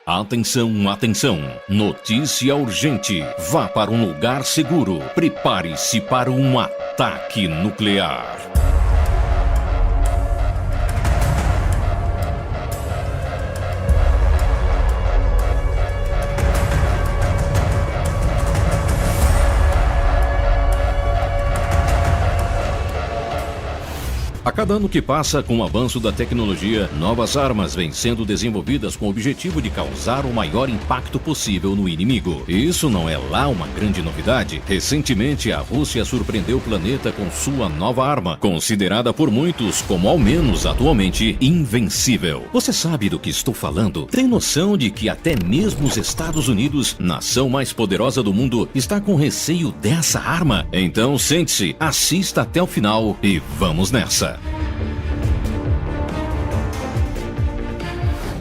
Atenção, atenção! Notícia urgente! Vá para um lugar seguro. Prepare-se para um ataque nuclear. A cada ano que passa, com o avanço da tecnologia, novas armas vêm sendo desenvolvidas com o objetivo de causar o maior impacto possível no inimigo. E isso não é lá uma grande novidade. Recentemente, a Rússia surpreendeu o planeta com sua nova arma, considerada por muitos como, ao menos atualmente, invencível. Você sabe do que estou falando? Tem noção de que até mesmo os Estados Unidos, nação mais poderosa do mundo, está com receio dessa arma? Então sente-se, assista até o final e vamos nessa!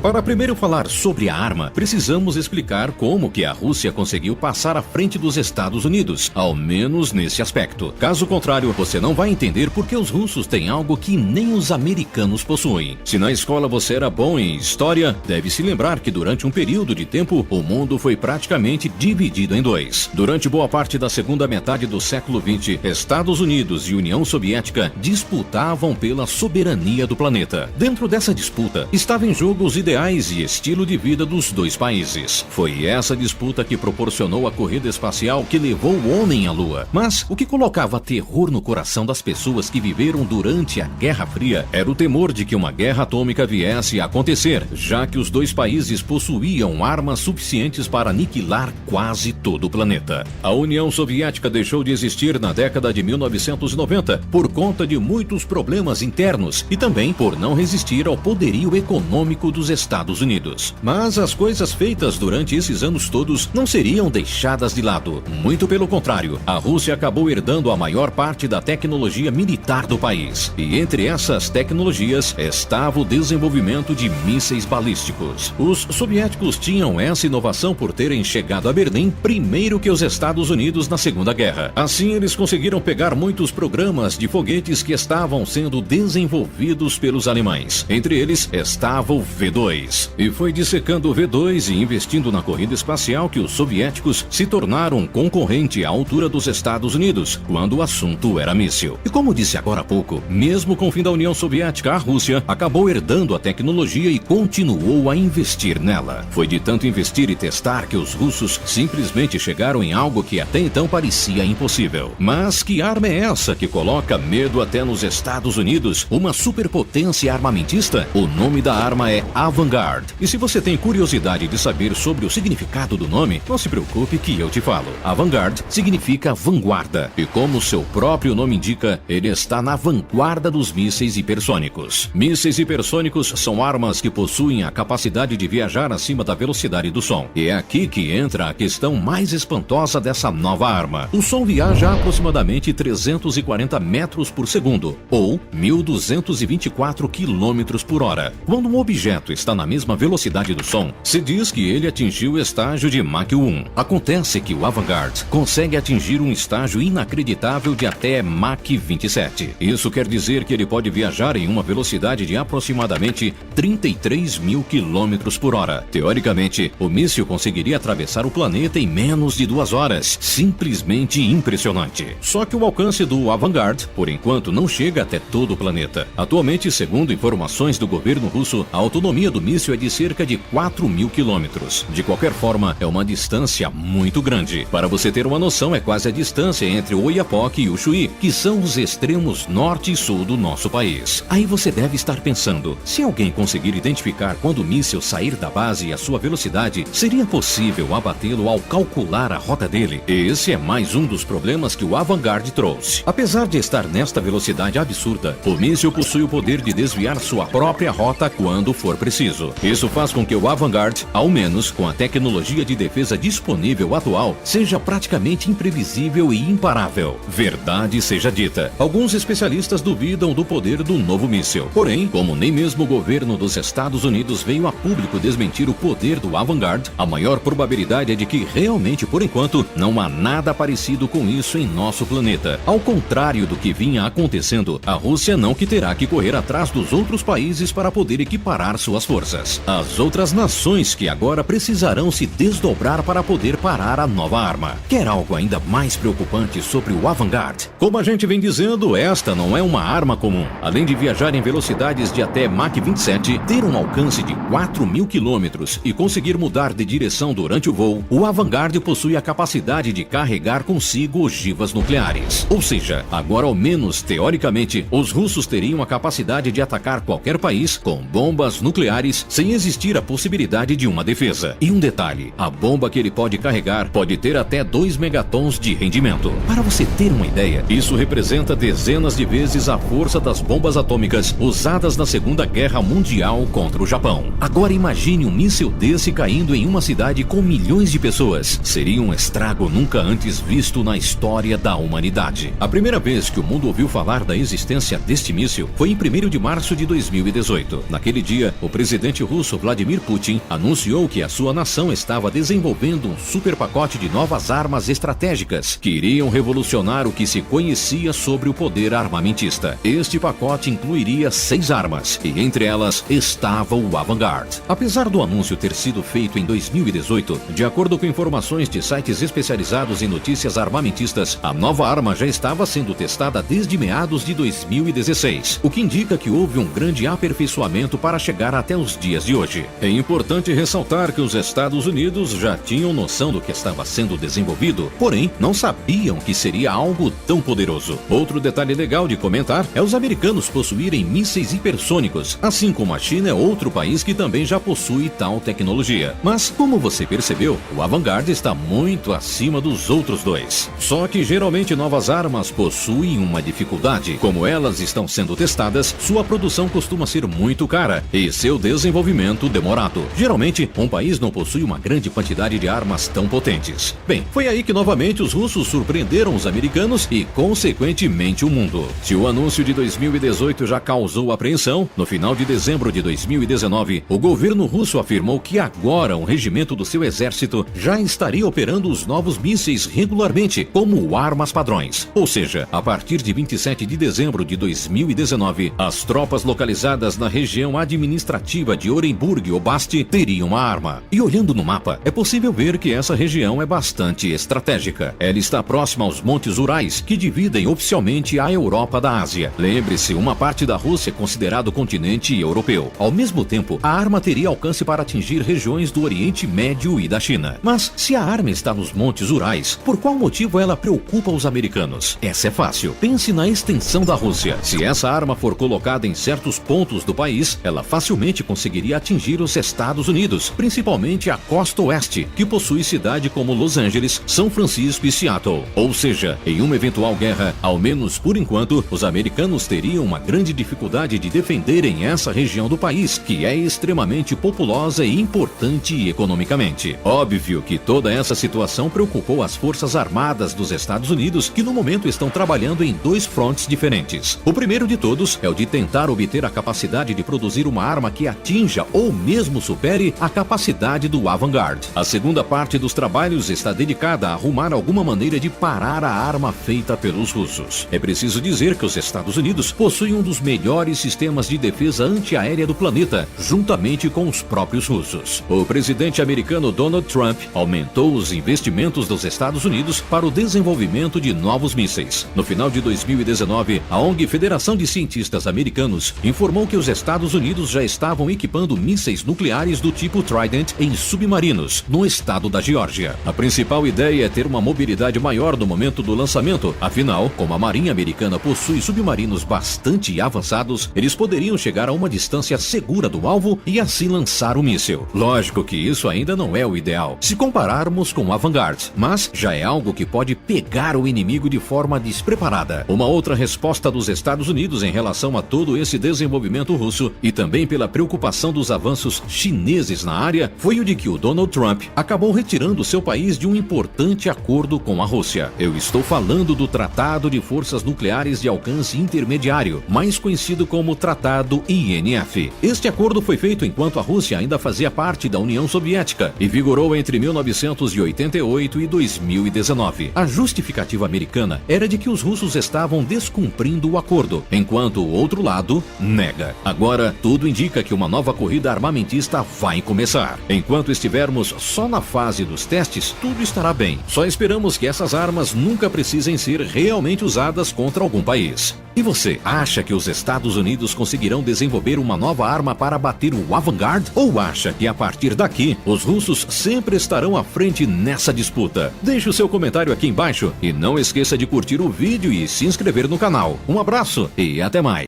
Para primeiro falar sobre a arma, precisamos explicar como que a Rússia conseguiu passar à frente dos Estados Unidos, ao menos nesse aspecto. Caso contrário, você não vai entender por que os russos têm algo que nem os americanos possuem. Se na escola você era bom em história, deve se lembrar que durante um período de tempo, o mundo foi praticamente dividido em dois. Durante boa parte da segunda metade do século XX, Estados Unidos e União Soviética disputavam pela soberania do planeta. Dentro dessa disputa, estavam em jogo os ideais e estilo de vida dos dois países. Foi essa disputa que proporcionou a corrida espacial que levou o homem à Lua. Mas o que colocava terror no coração das pessoas que viveram durante a Guerra Fria era o temor de que uma guerra atômica viesse a acontecer, já que os dois países possuíam armas suficientes para aniquilar quase todo o planeta. A União Soviética deixou de existir na década de 1990 por conta de muitos problemas internos e também por não resistir ao poderio econômico dos Estados Unidos. Mas as coisas feitas durante esses anos todos não seriam deixadas de lado. Muito pelo contrário, a Rússia acabou herdando a maior parte da tecnologia militar do país. E entre essas tecnologias estava o desenvolvimento de mísseis balísticos. Os soviéticos tinham essa inovação por terem chegado a Berlim primeiro que os Estados Unidos na Segunda Guerra. Assim, eles conseguiram pegar muitos programas de foguetes que estavam sendo desenvolvidos pelos alemães. Entre eles estava o V2. E foi dissecando o V2 e investindo na corrida espacial que os soviéticos se tornaram um concorrente à altura dos Estados Unidos, quando o assunto era míssil. E como disse agora há pouco, mesmo com o fim da União Soviética, a Rússia acabou herdando a tecnologia e continuou a investir nela. Foi de tanto investir e testar que os russos simplesmente chegaram em algo que até então parecia impossível. Mas que arma é essa que coloca medo até nos Estados Unidos, uma superpotência armamentista? O nome da arma é Avangard. E se você tem curiosidade de saber sobre o significado do nome, não se preocupe que eu te falo. Avangard significa vanguarda. E como seu próprio nome indica, ele está na vanguarda dos mísseis hipersônicos. Mísseis hipersônicos são armas que possuem a capacidade de viajar acima da velocidade do som. E é aqui que entra a questão mais espantosa dessa nova arma. O som viaja a aproximadamente 340 metros por segundo, ou 1.224 quilômetros por hora. Quando um objeto está na mesma velocidade do som, se diz que ele atingiu o estágio de Mach 1. Acontece que o Avangard consegue atingir um estágio inacreditável de até Mach 27. Isso quer dizer que ele pode viajar em uma velocidade de aproximadamente 33 mil quilômetros por hora. Teoricamente, o míssil conseguiria atravessar o planeta em menos de 2 horas. Simplesmente impressionante. Só que o alcance do Avangard, por enquanto, não chega até todo o planeta. Atualmente, segundo informações do governo russo, a autonomia do míssil é de cerca de 4 mil quilômetros. De qualquer forma, é uma distância muito grande. Para você ter uma noção, é quase a distância entre o Oiapoque e o Chuí, que são os extremos norte e sul do nosso país. Aí você deve estar pensando, se alguém conseguir identificar quando o míssil sair da base e a sua velocidade, seria possível abatê-lo ao calcular a rota dele? Esse é mais um dos problemas que o Avangard trouxe. Apesar de estar nesta velocidade absurda, o míssil possui o poder de desviar sua própria rota quando for preciso. Isso faz com que o Avangard, ao menos com a tecnologia de defesa disponível atual, seja praticamente imprevisível e imparável. Verdade seja dita, alguns especialistas duvidam do poder do novo míssil. Porém, como nem mesmo o governo dos Estados Unidos veio a público desmentir o poder do Avangard, a maior probabilidade é de que realmente, por enquanto, não há nada parecido com isso em nosso planeta. Ao contrário do que vinha acontecendo, a Rússia não que terá que correr atrás dos outros países para poder equiparar suas forças. forças. As outras nações que agora precisarão se desdobrar para poder parar a nova arma. Quer algo ainda mais preocupante sobre o Vanguard? Como a gente vem dizendo, esta não é uma arma comum. Além de viajar em velocidades de até Mach 27, ter um alcance de 4.000 quilômetros e conseguir mudar de direção durante o voo, o Vanguard possui a capacidade de carregar consigo ogivas nucleares. Ou seja, agora ao menos teoricamente, os russos teriam a capacidade de atacar qualquer país com bombas nucleares sem existir a possibilidade de uma defesa. E um detalhe, a bomba que ele pode carregar pode ter até 2 megatons de rendimento. Para você ter uma ideia, isso representa dezenas de vezes a força das bombas atômicas usadas na Segunda Guerra Mundial contra o Japão. Agora imagine um míssil desse caindo em uma cidade com milhões de pessoas. Seria um estrago nunca antes visto na história da humanidade. A primeira vez que o mundo ouviu falar da existência deste míssil foi em 1º de março de 2018. Naquele dia, o presidente russo Vladimir Putin anunciou que a sua nação estava desenvolvendo um super pacote de novas armas estratégicas que iriam revolucionar o que se conhecia sobre o poder armamentista. Este pacote incluiria 6 armas e entre elas estava o Vanguard. Apesar do anúncio ter sido feito em 2018, de acordo com informações de sites especializados em notícias armamentistas, a nova arma já estava sendo testada desde meados de 2016, o que indica que houve um grande aperfeiçoamento para chegar até os dias de hoje. É importante ressaltar que os Estados Unidos já tinham noção do que estava sendo desenvolvido, porém não sabiam que seria algo tão poderoso. Outro detalhe legal de comentar é os americanos possuírem mísseis hipersônicos, assim como a China é outro país que também já possui tal tecnologia. Mas, como você percebeu, o Vanguard está muito acima dos outros dois. Só que geralmente novas armas possuem uma dificuldade. Como elas estão sendo testadas, sua produção costuma ser muito cara e seu desenvolvimento demorado. Geralmente, um país não possui uma grande quantidade de armas tão potentes. Bem, foi aí que novamente os russos surpreenderam os americanos e, consequentemente, o mundo. Se o anúncio de 2018 já causou apreensão, no final de dezembro de 2019, o governo russo afirmou que agora um regimento do seu exército já estaria operando os novos mísseis regularmente, como armas padrões. Ou seja, a partir de 27 de dezembro de 2019, as tropas localizadas na região administrativa de Orenburg Oblast teriam uma arma. E olhando no mapa, é possível ver que essa região é bastante estratégica. Ela está próxima aos Montes Urais, que dividem oficialmente a Europa da Ásia. Lembre-se, uma parte da Rússia é considerado continente europeu. Ao mesmo tempo, a arma teria alcance para atingir regiões do Oriente Médio e da China. Mas, se a arma está nos Montes Urais, por qual motivo ela preocupa os americanos? Essa é fácil. Pense na extensão da Rússia. Se essa arma for colocada em certos pontos do país, ela facilmente conseguiria atingir os Estados Unidos, principalmente a costa oeste, que possui cidades como Los Angeles, São Francisco e Seattle. Ou seja, em uma eventual guerra, ao menos por enquanto, os americanos teriam uma grande dificuldade de defenderem essa região do país, que é extremamente populosa e importante economicamente. Óbvio que toda essa situação preocupou as forças armadas dos Estados Unidos, que no momento estão trabalhando em 2 frontes diferentes. O primeiro de todos é o de tentar obter a capacidade de produzir uma arma que atinja ou mesmo supere a capacidade do Vanguard. A segunda parte dos trabalhos está dedicada a arrumar alguma maneira de parar a arma feita pelos russos. É preciso dizer que os Estados Unidos possuem um dos melhores sistemas de defesa antiaérea do planeta, juntamente com os próprios russos. O presidente americano Donald Trump aumentou os investimentos dos Estados Unidos para o desenvolvimento de novos mísseis. No final de 2019, a ONG Federação de Cientistas Americanos informou que os Estados Unidos já estavam equipando mísseis nucleares do tipo Trident em submarinos, no estado da Geórgia. A principal ideia é ter uma mobilidade maior no momento do lançamento, afinal, como a Marinha Americana possui submarinos bastante avançados, eles poderiam chegar a uma distância segura do alvo e assim lançar o míssil. Lógico que isso ainda não é o ideal, se compararmos com a Vanguard, mas já é algo que pode pegar o inimigo de forma despreparada. Uma outra resposta dos Estados Unidos em relação a todo esse desenvolvimento russo e também pela preocupação dos avanços chineses na área foi o de que o Donald Trump acabou retirando seu país de um importante acordo com a Rússia. Eu estou falando do Tratado de Forças Nucleares de Alcance Intermediário, mais conhecido como Tratado INF. Este acordo foi feito enquanto a Rússia ainda fazia parte da União Soviética e vigorou entre 1988 e 2019. A justificativa americana era de que os russos estavam descumprindo o acordo, enquanto o outro lado nega. Agora, tudo indica que uma uma nova corrida armamentista vai começar. Enquanto estivermos só na fase dos testes, tudo estará bem. Só esperamos que essas armas nunca precisem ser realmente usadas contra algum país. E você, acha que os Estados Unidos conseguirão desenvolver uma nova arma para bater o Vanguard? Ou acha que a partir daqui, os russos sempre estarão à frente nessa disputa? Deixe o seu comentário aqui embaixo e não esqueça de curtir o vídeo e se inscrever no canal. Um abraço e até mais!